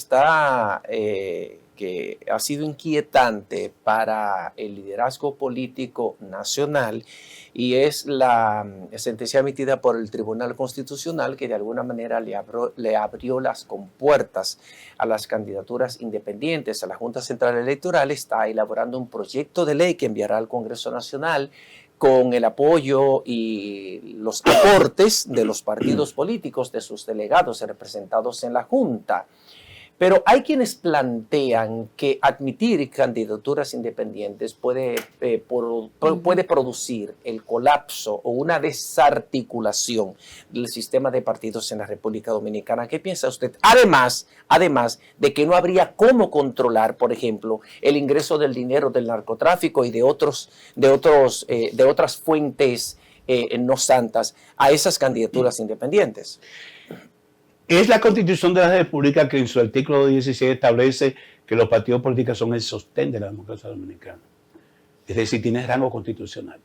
que ha sido inquietante para el liderazgo político nacional y es la sentencia emitida por el Tribunal Constitucional que de alguna manera le abrió las compuertas a las candidaturas independientes. A la Junta Central Electoral está elaborando un proyecto de ley que enviará al Congreso Nacional con el apoyo y los aportes de los partidos políticos, de sus delegados representados en la Junta. Pero hay quienes plantean que admitir candidaturas independientes puede producir el colapso o una desarticulación del sistema de partidos en la República Dominicana. ¿Qué piensa usted? Además de que no habría cómo controlar, por ejemplo, el ingreso del dinero del narcotráfico y de otras fuentes no santas a esas candidaturas independientes. Es la Constitución de la República que en su artículo 16 establece que los partidos políticos son el sostén de la democracia dominicana. Es decir, tiene rango constitucional.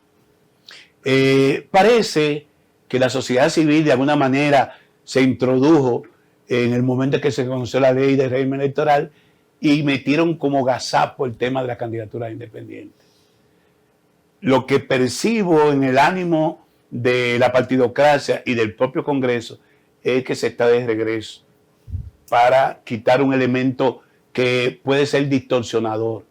Parece que la sociedad civil de alguna manera se introdujo en el momento en que se conoció la ley del régimen electoral y metieron como gazapo el tema de la candidatura independiente. Lo que percibo en el ánimo de la partidocracia y del propio Congreso es que se está de regreso para quitar un elemento que puede ser distorsionador.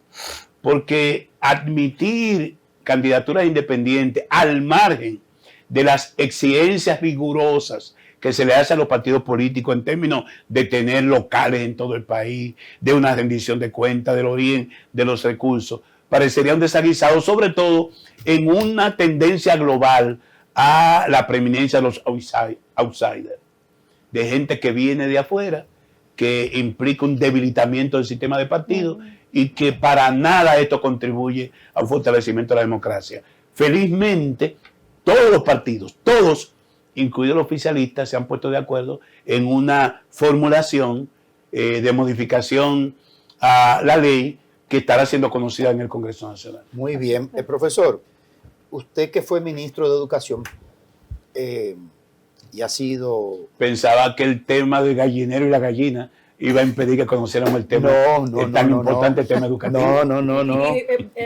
Porque admitir candidaturas independientes al margen de las exigencias rigurosas que se le hace a los partidos políticos en términos de tener locales en todo el país, de una rendición de cuentas, del origen de los recursos, parecería un desaguisado, sobre todo en una tendencia global a la preeminencia de los outsiders, de gente que viene de afuera, que implica un debilitamiento del sistema de partidos y que para nada esto contribuye a un fortalecimiento de la democracia. Felizmente, todos los partidos, todos, incluidos los oficialistas, se han puesto de acuerdo en una formulación de modificación a la ley que estará siendo conocida en el Congreso Nacional. Muy bien. Profesor, usted que fue ministro de Educación y ha sido... Pensaba que el tema del gallinero y la gallina iba a impedir que conociéramos el tema, tan importante tema educativo. No.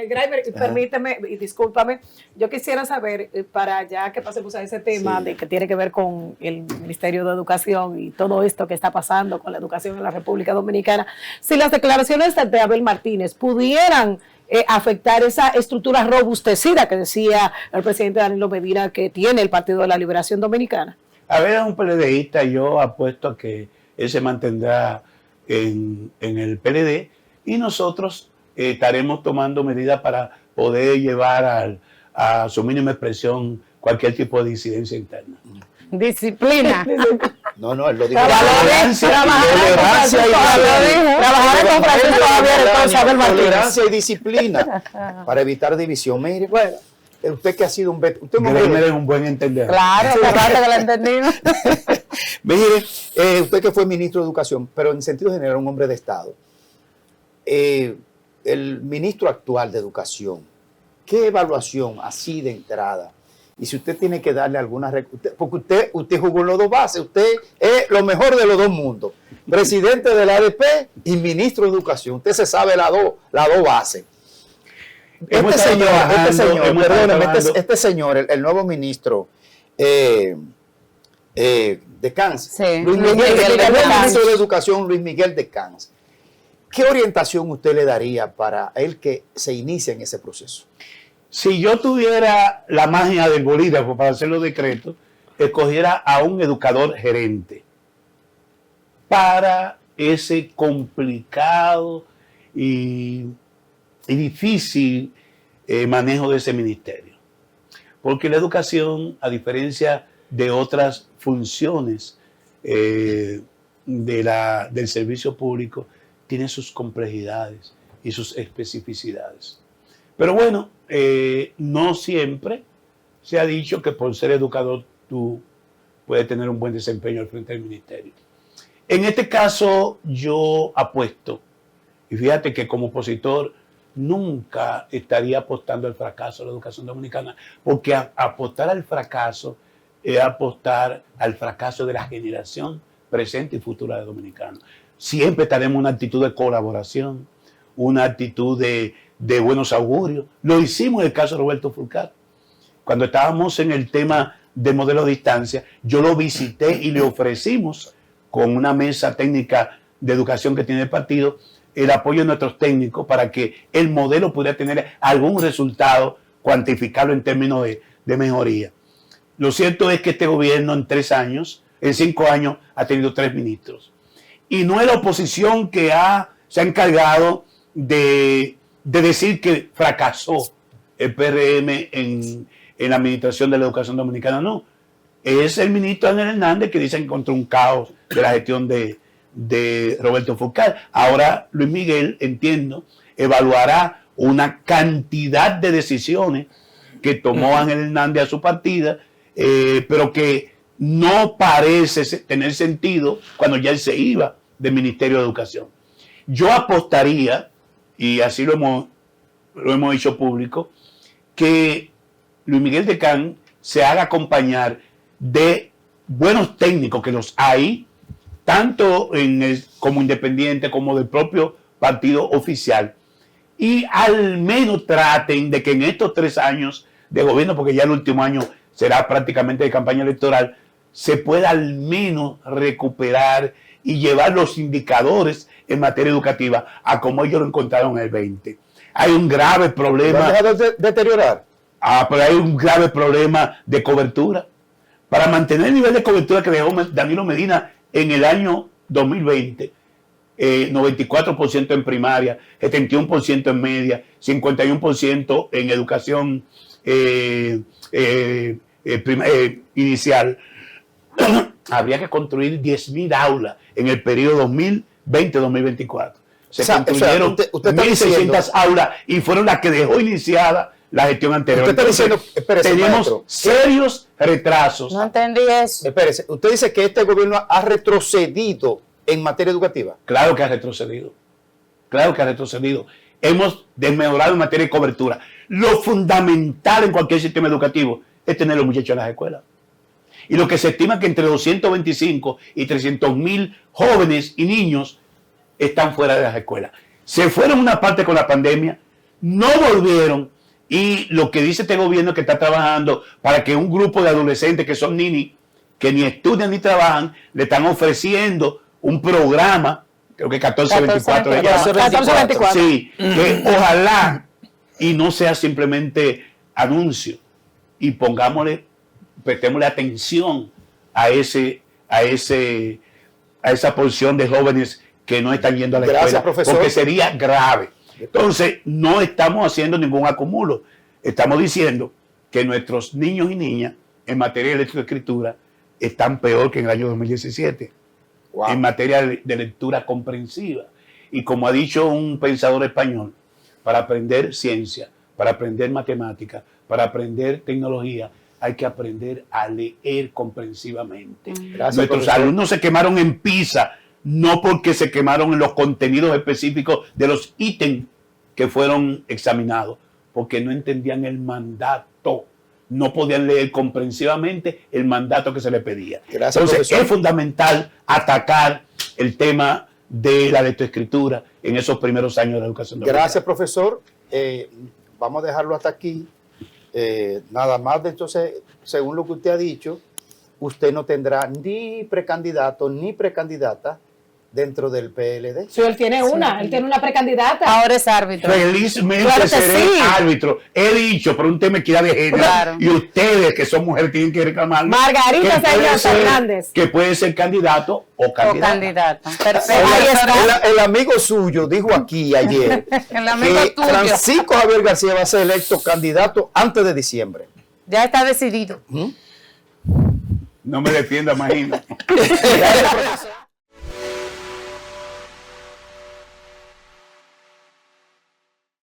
Graimer, permíteme y discúlpame, yo quisiera saber, para ya que pasemos a ese tema de que tiene que ver con el Ministerio de Educación y todo esto que está pasando con la educación en la República Dominicana, si las declaraciones de Abel Martínez pudieran afectar esa estructura robustecida que decía el presidente Danilo Medina que tiene el Partido de la Liberación Dominicana. A ver, es un PLDista, yo apuesto a que él se mantendrá en el PLD y nosotros estaremos tomando medidas para poder llevar a su mínima expresión cualquier tipo de disidencia interna. Disciplina. No, él lo dijo. Tolerancia y disciplina para evitar división. Mire, bueno, usted que ha sido un Graimer es un buen entendedor. Claro, que lo entendimos. Mire, usted que fue ministro de Educación, pero en sentido general un hombre de Estado. El ministro actual de Educación, ¿qué evaluación así de entrada? Y si usted tiene que darle alguna... Porque usted jugó en los dos bases, usted es lo mejor de los dos mundos. Presidente de la ADP y ministro de Educación. Usted se sabe las dos bases. Este señor, el nuevo ministro de Cans, Sí, Luis Miguel, el ministro de Educación, Luis Miguel de Cans. ¿Qué orientación usted le daría para él que se inicie en ese proceso? Si yo tuviera la magia del bolígrafo para hacer los decretos, escogiera a un educador gerente para ese complicado y difícil manejo de ese ministerio. Porque la educación, a diferencia de otras funciones del servicio público, tiene sus complejidades y sus especificidades. Pero bueno, no siempre se ha dicho que por ser educador tú puedes tener un buen desempeño al frente del ministerio. En este caso yo apuesto, y fíjate que como opositor nunca estaría apostando al fracaso de la educación dominicana, porque apostar al fracaso es apostar al fracaso de la generación presente y futura de dominicanos. Siempre estaremos en una actitud de colaboración, una actitud de buenos augurios. Lo hicimos en el caso de Roberto Fulcar. Cuando estábamos en el tema de modelo a distancia, yo lo visité y le ofrecimos con una mesa técnica de educación que tiene el partido el apoyo de nuestros técnicos para que el modelo pudiera tener algún resultado cuantificable en términos de mejoría. Lo cierto es que este gobierno en 5 años ha tenido 3 ministros. Y no es la oposición que se ha encargado de decir que fracasó el PRM en la administración de la educación dominicana, no. Es el ministro Ángel Hernández que dice que encontró un caos de la gestión de Roberto Fulcar. Ahora Luis Miguel, entiendo, evaluará una cantidad de decisiones que tomó Ángel Hernández a su partida, pero que no parece tener sentido cuando ya él se iba del Ministerio de Educación. Yo apostaría, y así lo hemos dicho público, que Luis Miguel de Cans se haga acompañar de buenos técnicos, que los hay, tanto como independiente como del propio partido oficial, y al menos traten de que en estos 3 años de gobierno, porque ya el último año será prácticamente de campaña electoral, se pueda al menos recuperar y llevar los indicadores en materia educativa a como ellos lo encontraron en el 20. Hay un grave problema. ¿Va a dejar de deteriorar? Pero hay un grave problema de cobertura. Para mantener el nivel de cobertura que dejó Danilo Medina en el año 2020, 94% en primaria, 71% en media, 51% en educación inicial, habría que construir 10.000 aulas en el periodo 2020-2024. Se construyeron 1.600 aulas y fueron las que dejó iniciada la gestión anterior. Usted está diciendo, espérese, tenemos maestro, serios retrasos. No entendí eso. Espérese, usted dice que este gobierno ha retrocedido en materia educativa. Claro que ha retrocedido. Claro que ha retrocedido. hemos desmejorado en materia de cobertura. Lo fundamental en cualquier sistema educativo es tener a los muchachos en las escuelas. Y lo que se estima que entre 225 y 300.000 jóvenes y niños están fuera de las escuelas. Se fueron una parte con la pandemia, no volvieron, y lo que dice este gobierno es que está trabajando para que un grupo de adolescentes que son ninis, que ni estudian ni trabajan, le están ofreciendo un programa, creo que 1424. 1424. Sí, que ojalá y no sea simplemente anuncio, y prestémosle atención a esa porción de jóvenes que no están yendo a la escuela, profesor. porque sería grave. Entonces, no estamos haciendo ningún acumulo. Estamos diciendo que nuestros niños y niñas en materia de lectoescritura están peor que en el año 2017, Wow. en materia de lectura comprensiva. Y como ha dicho un pensador español, para aprender ciencia, para aprender matemática, para aprender tecnología, hay que aprender a leer comprensivamente. Gracias, Nuestros profesor. alumnos se quemaron en PISA, no porque se quemaron en los contenidos específicos de los ítems que fueron examinados, porque no entendían el mandato, no podían leer comprensivamente el mandato que se les pedía. Gracias, Entonces, profesor. es fundamental atacar el tema de la lectoescritura en esos primeros años de la educación dominicana. Gracias, profesor. Vamos a dejarlo hasta aquí. Nada más, entonces, según lo que usted ha dicho, usted no tendrá ni precandidato ni precandidata dentro del PLD. Sí, él tiene una precandidata. Ahora es árbitro. Felizmente Claro que seré sí. árbitro. He dicho por un tema de equidad de género. Claro. Y ustedes, que son mujeres, tienen que reclamar. Margarita Sayas Fernández. Que puede ser candidato o O candidata. candidata. Perfecto. Ahí está. El amigo suyo dijo aquí ayer El amigo que tuyo. Francisco Javier García va a ser electo candidato antes de diciembre. Ya está decidido. No me defienda, imagino. Gracias, profesor.